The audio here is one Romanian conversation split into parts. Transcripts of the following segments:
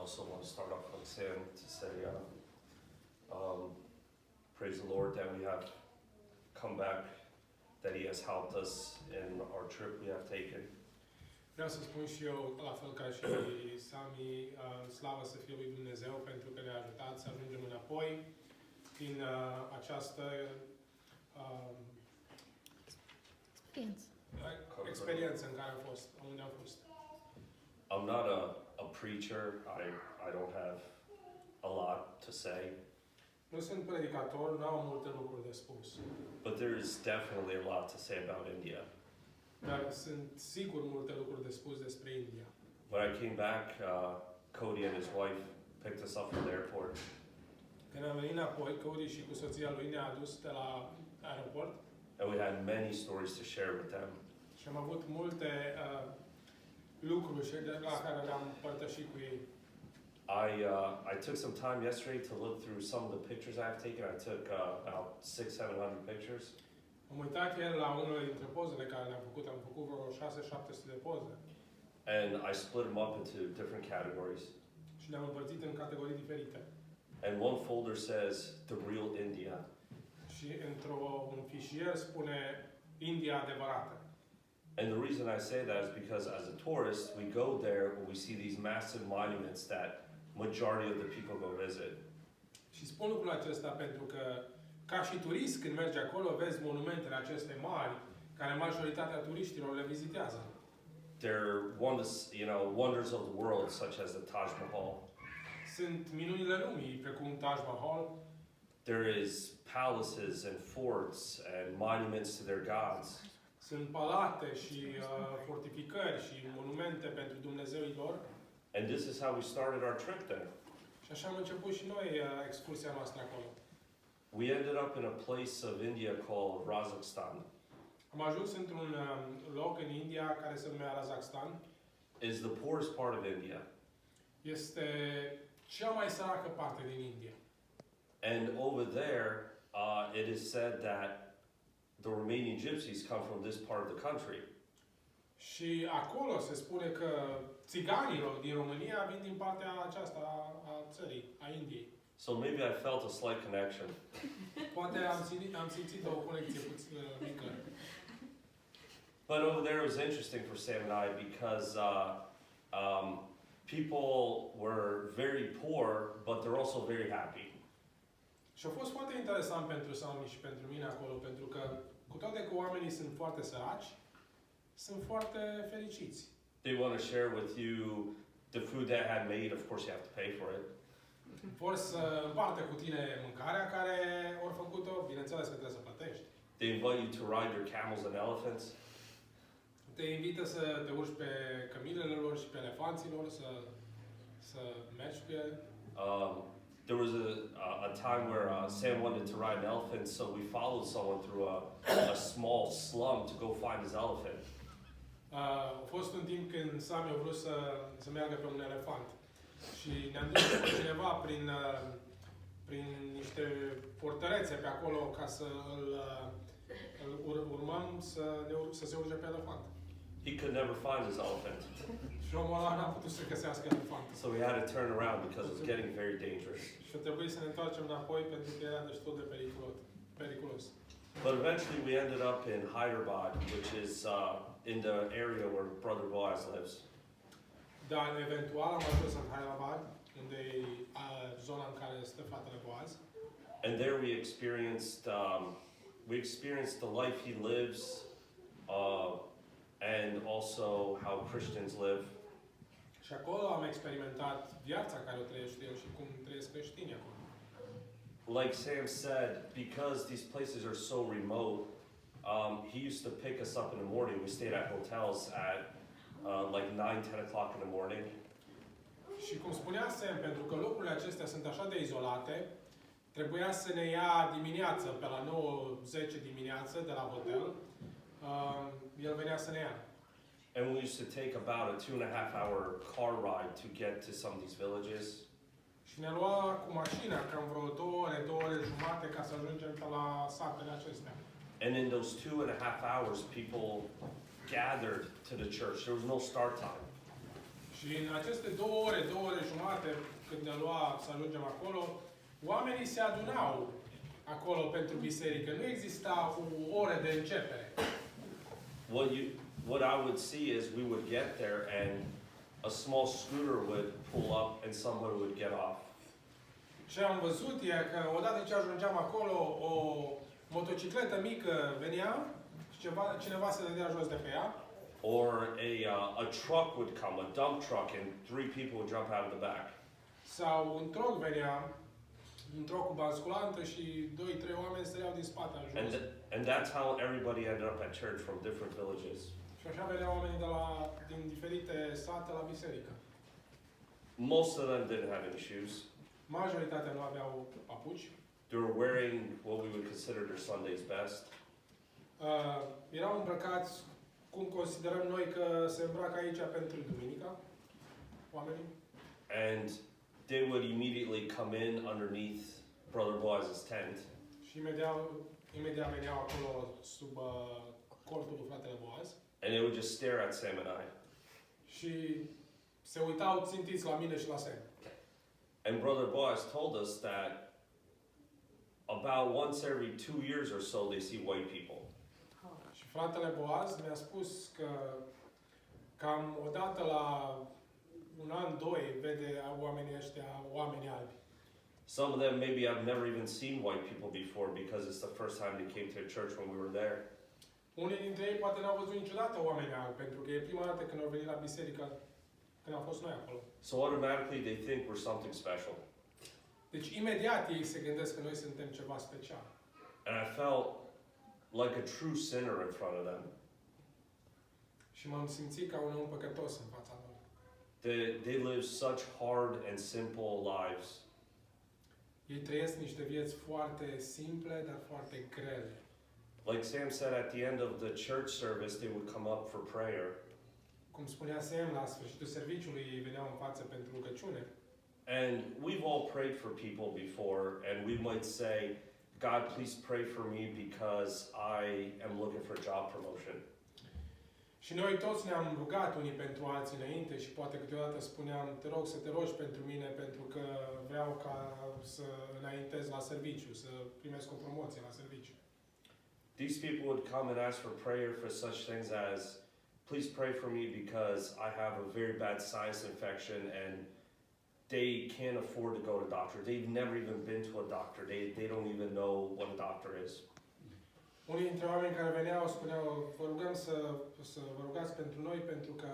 also want to start off like Sam to say, praise the Lord that we have come back, that He has helped us in our trip we have taken. Vreau să spun și eu, la fel ca și Sami, slavă să fie lui Dumnezeu pentru că ne-a ajutat să ajungem înapoi din această experiență în care am fost, unde am fost. I'm not a preacher. I don't have a lot to say. Nu sunt predicator, nu am multe lucruri de spus. But there is definitely a lot to say about India. Dar sunt sigur multe lucruri de spus despre India. When I came back, Cody and his wife picked us up from the airport. Când am venit înapoi, Cody și cu soția lui ne-a adus de la aeroport. And we had many stories to share with them. Și am avut multe lucruri la care le-am împărtășit cu ei. I took some time yesterday to look through some of the pictures I have taken. I took about 600-700 pictures. Am uitat ieri la unele dintre pozele care le-am făcut. Am făcut vreo 600-700 de poze. And I split them up into different categories. Și le-am împărțit în categorii diferite. And one folder says, The Real India. Și într-un fișier spune India adevărată. And the reason I say that is because as a tourist, we go there and we see these massive monuments that majority of the people go visit. Și spun lucrul acesta pentru că ca și turist când mergi acolo vezi monumentele aceste mari care majoritatea turiștilor le vizitează. They're wonders of the world, such as the Taj Mahal. Sunt minunile lumii precum Taj Mahal. There is palaces and forts and monuments to their gods. Sunt palate și fortificări și monumente pentru Dumnezeii lor. And this is how we started our trip there. Și așa am început și noi excursia noastră acolo. We ended up in a place of India called Kazakhstan. Am ajuns într-un loc în India care se numea Kazakhstan. Is the poorest part of India. Este cea mai săracă parte din India. And over there, it is said that the Romanian gypsies come from this part of the country. Și acolo se spune că țiganilor din România vin din partea aceasta a țării, a Indiei. So maybe I felt a slight connection. Poate am simțit o conexie mică. But over there it was interesting for Sam and I because people were very poor, but they're also very happy. Și a fost foarte interesant pentru Sami și pentru mine acolo, pentru că cu toate că oamenii sunt foarte săraci, sunt foarte fericiți. They want to share with you the food they had made. Of course, you have to pay for it. Vor să împartă cu tine mâncarea care au făcut-o, bineînțeles că trebuie să plătești. They invite you to ride their camels and elephants. Te invită să te urci pe cămilele lor și pe elefanților, să mergi cu ele. There was a time where Sam wanted to ride an elephant, so we followed someone through a small slum to go find his elephant. A fost un timp când Sami a vrut să meargă pe un elefant. Și ne-am dus cu cineva prin niște fortărețe pe acolo ca să îl urmăm să se urce pe elefant. He could never find his elephant. Și omul ăla n-a putut să găsească elefantul. So we had to turn around because it was getting very dangerous. Și a trebuit să ne întoarcem înapoi pentru că era destul de periculos. But eventually we ended up in Hyderabad, which is in the area where Brother Boaz lives. Dar eventual am ajuns în Hyderabad, unde e zona în care stă fratele Boaz. And there we experienced the life he lives, and also how Christians live. Și acolo am experimentat viața care o trăiește el și cum trăiesc creștinii acolo. Like Sam said, because these places are so remote, he used to pick us up in the morning. We stayed at hotels at like 9-10 o'clock in the morning. Și cum spunea Sam, pentru că locurile acestea sunt așa de izolate, trebuia să ne ia dimineață, pe la 9-10 dimineață de la hotel, el venea să ne ia. And we used to take about a 2.5 hour car ride to get to some of these villages. Și ne lua cu mașina cam vreo 2 ore jumate ca să ajungem pe la satele acestea. And in those 2.5 hours, people gathered to the church. There was no start time. Și în aceste 2 ore jumate, poate, când ne lua să ajungem acolo, oamenii se adunau acolo pentru biserică. Nu exista o oră de începere. What I would see is we would get there and a small scooter would pull up and somebody would get off. Ce am văzut e că odată ce ajungeam acolo, o motocicletă mică venea și cineva se dădea jos de pe ea. Or a truck would come, a dump truck, and 3 people would jump out of the back. Sau un troc venea, un troc cu basculantă și 2-3 oameni stăreau din spate în jos. And that's how everybody ended up at church from different villages. Și așa veneau oamenii din diferite sate la biserică. Most of them didn't have any shoes. Majoritatea nu aveau papuci. They were wearing what we would consider their Sunday's best. Erau îmbrăcați cum considerăm noi că se îmbracă aici pentru duminica, oamenii. And they would immediately come in underneath Brother Boaz's tent. Și imediat veneau acolo sub cortul lui fratele Boaz. And they would just stare at Sam and I. Și se uitau țintiți la mine și la Sam. And Brother Boaz told us that about once every 2 years or so they see white people. Și fratele Boaz mi-a spus că cam odată la un an, doi, vede oamenii ăștia, oameni albi. Some of them maybe I've never even seen white people before because it's the first time they came to a church when we were there. Unii dintre ei poate n-au văzut niciodată oameni albi, pentru că e prima dată când au venit la biserică, când am fost noi acolo. So automatically they think we're something special. Deci imediat ei se gândesc că noi suntem ceva special. And I felt like a true sinner in front of them. Și m-am simțit ca un om păcătos în fața lor. They live such hard and simple lives. Ei trăiesc niște vieți foarte simple, dar foarte grele. Like Sam said, at the end of the church service, they would come up for prayer. Cum spunea Sam, la sfârșitul serviciului ei veneau în față pentru rugăciune. And we've all prayed for people before, and we might say, God, please pray for me because I am looking for a job promotion. Și noi toți ne-am rugat unii pentru alții înainte și poate câteodată spuneam, te rog să te rogi pentru mine pentru că vreau ca să înaintez la serviciu, să primesc o promoție la serviciu. These people would come and ask for prayer for such things as, please pray for me because I have a very bad sinus infection and they can't afford to go to a doctor. They've never even been to a doctor. They don't even know what a doctor is. Unii dintre oameni care veneau spuneau, vă rugăm să vă rugați pentru noi pentru că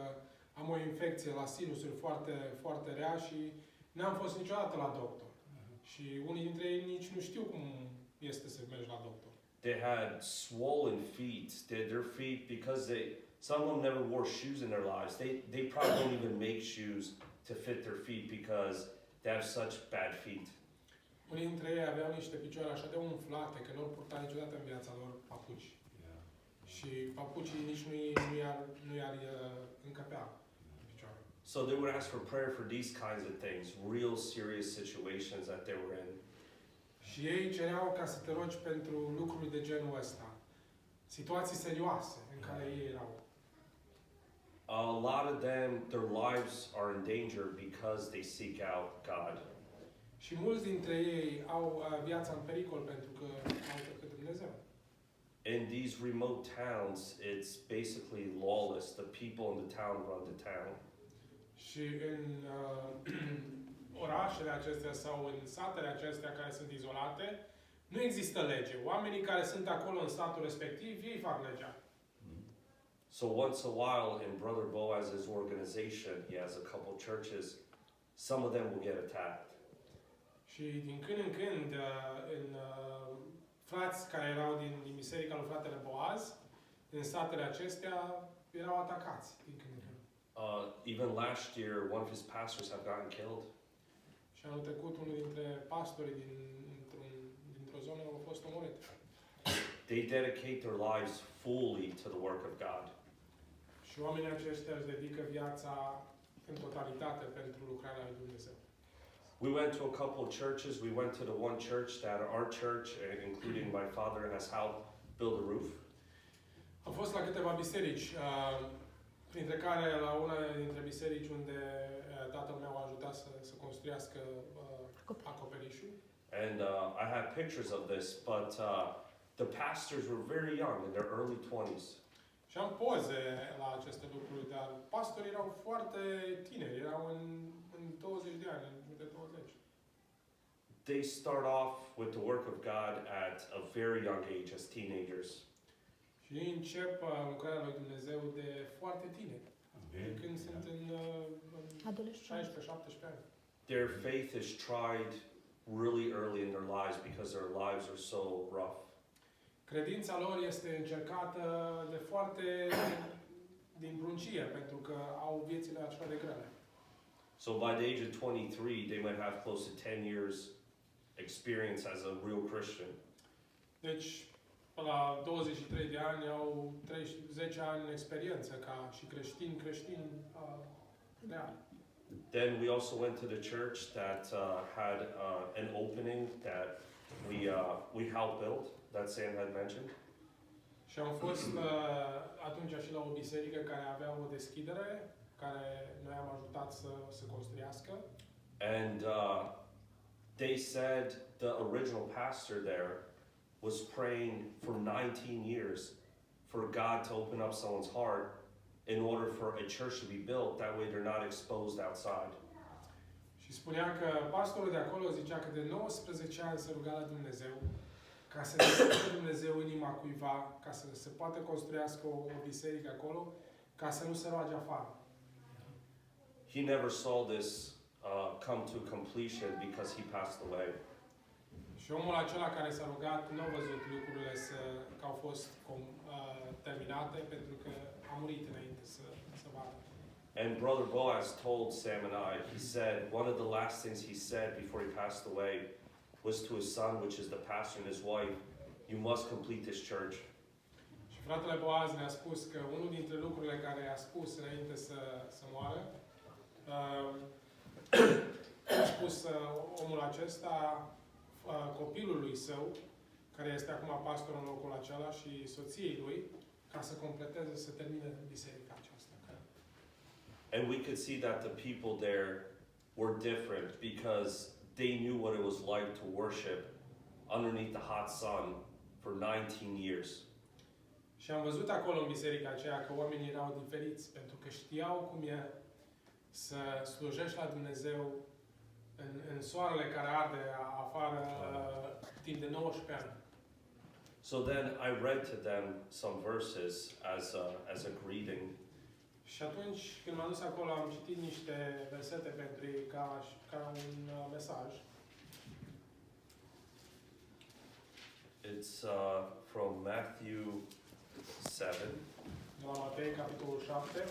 am o infecție la sinusuri foarte, foarte rea și n-am fost niciodată la doctor. Și unii dintre ei nici nu știu cum este să mergi la doctor. They had swollen feet. Their feet, because some of them never wore shoes in their lives. They probably don't even make shoes to fit their feet because they have such bad feet. Unii dintre ei aveau niște picioare așa de umflate că nu au purtat niciodată în viața lor papuci. Yeah. Și papucii nici nu i-ar încăpea picioare. So they would ask for prayer for these kinds of things, real serious situations that they were in. Și ei cereau ca să te rogi pentru lucruri de genul ăsta. Situații serioase în care ei erau. A lot of them, their lives are in danger because they seek out God. Și mulți dintre ei au viața în pericol pentru că au trecut Dumnezeu. In these remote towns, it's basically lawless. The people in the town run the town. Și în orașele acestea sau în satele acestea care sunt izolate, nu există lege. Oamenii care sunt acolo în satul respectiv, ei fac legea. So once a while in Brother Boaz's organization, he has a couple churches, some of them will get attacked. Și din când în când, frați care erau din biserica lui fratele Boaz, din satele acestea, erau atacați din când în când. Even last year, one of his pastors have gotten killed. Și anul trecut, unul dintre pastorii dintr-o zonă au fost omorât. They dedicate their lives fully to the work of God. Și oamenii aceștia își dedică viața în totalitate pentru lucrarea lui Dumnezeu. We went to a couple of churches. We went to the one church that our church, including my father, has helped build a roof. Am fost la câteva biserici, printre care la una dintre biserici unde tatăl meu a ajutat să construiască construiască acoperișul. And I have pictures of this, but the pastors were very young, in their early 20s. Și am poze la aceste lucruri, dar pastorii erau foarte tineri, erau în 20 de ani, în jur de 20. They start off with the work of God at a very young age as teenagers. Și ei încep lucrarea lui Dumnezeu de foarte tineri, când sunt în 16-17 ani. Their faith is tried really early in their lives because their lives are so rough. Credința lor este încercată de foarte din pruncie, pentru că au viețile așa de grele. So by the age of 23, they might have close to 10 years experience as a real Christian. Deci, până la 23 de ani au 10 ani experiență ca și creștini reali. Then we also went to the church that had an opening that we helped build, that Sam had mentioned. Și am fost atunci și la o biserică care avea o deschidere, care noi am ajutat să construiască. And they said the original pastor there was praying for 19 years for God to open up someone's heart in order for a church to be built. That way they're not exposed outside. Și spunea că pastorul de acolo zicea că de 19 ani se ruga la Dumnezeu ca să deschidă Dumnezeu inima cuiva, ca să se poată construiască o biserică acolo, ca să nu se roage afară. He never saw this come to completion because he passed away. Și omul acela care s-a rugat nu a văzut lucrurile că au fost terminate, pentru că a murit înainte să vadă. And Brother Boaz told Sam and I, he said, one of the last things he said before he passed away was to his son, which is the pastor, and his wife, you must complete this church. Și fratele Boaz ne-a spus că unul dintre lucrurile care a spus înainte să moară, a spus omul acesta copilului său, care este acum pastor în locul acela, și soției lui, ca să completeze, să termine biserica aceasta. And we could see that the people there were different because they knew what it was like to worship underneath the hot sun for 19 years. Și am văzut acolo în biserica aceea că oamenii erau diferiți, pentru că știau cum e să slujești la Dumnezeu în soarele care arde afară timp de 19 ani. So then I read to them some verses as a greeting. Și atunci, când m-am dus acolo, am citit niște versete pentru ei ca un mesaj. It's from Matthew 7. De la Matei, capitolul 7.